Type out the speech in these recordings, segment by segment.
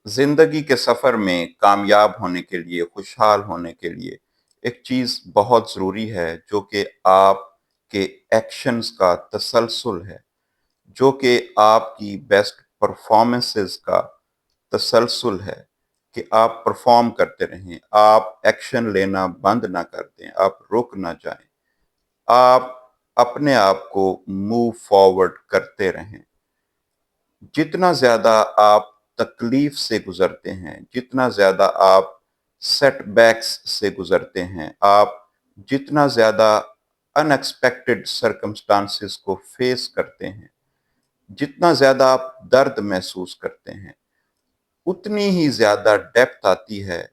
زندگی کے سفر میں کامیاب ہونے کے لیے، خوشحال ہونے کے لیے ایک چیز بہت ضروری ہے جو کہ آپ کے ایکشنز کا تسلسل ہے، جو کہ آپ کی بیسٹ پرفارمنسز کا تسلسل ہے کہ آپ پرفارم کرتے رہیں، آپ ایکشن لینا بند نہ کر دیں، آپ رک نہ جائیں، آپ اپنے آپ کو موو فارورڈ کرتے رہیں۔ جتنا زیادہ آپ تکلیف سے گزرتے ہیں، جتنا زیادہ آپ سیٹ بیکس سے گزرتے ہیں، آپ جتنا زیادہ ان ایکسپیکٹڈ سرکمسٹانسز کو فیس کرتے ہیں، جتنا زیادہ آپ درد محسوس کرتے ہیں، اتنی ہی زیادہ ڈیپتھ آتی ہے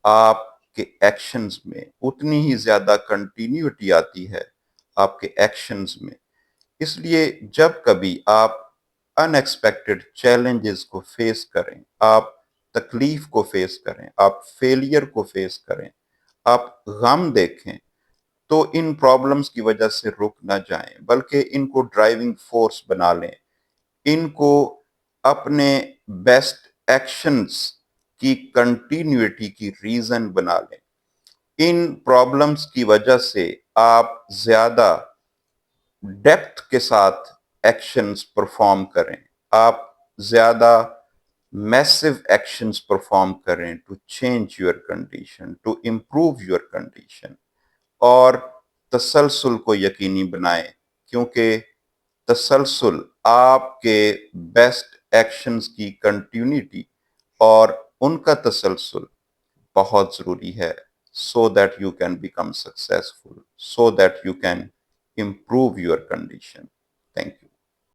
آپ کے ایکشنز میں، اتنی ہی زیادہ کنٹینیوٹی آتی ہے آپ کے ایکشنز میں۔ اس لیے جب کبھی آپ ان ایکسپیکٹڈ چیلنجز کو فیس کریں، آپ تکلیف کو فیس کریں، آپ فیلئر کو فیس کریں، آپ غم دیکھیں، تو ان پرابلمز کی وجہ سے رک نہ جائیں، بلکہ ان کو ڈرائیونگ فورس بنا لیں، ان کو اپنے بیسٹ ایکشنز کی کنٹینیوٹی کی ریزن بنا لیں۔ ان پرابلمز کی وجہ سے آپ زیادہ ڈیپتھ کے ساتھ ایکشنز پرفارم کریں، آپ زیادہ میسو ایکشنز پرفارم کریں to change your condition, to improve your condition, اور تسلسل کو یقینی بنائیں، کیونکہ تسلسل آپ کے بیسٹ ایکشنز کی کنٹینیوٹی اور ان کا تسلسل بہت ضروری ہے so that you can become successful, so that you can improve your condition. Thank you.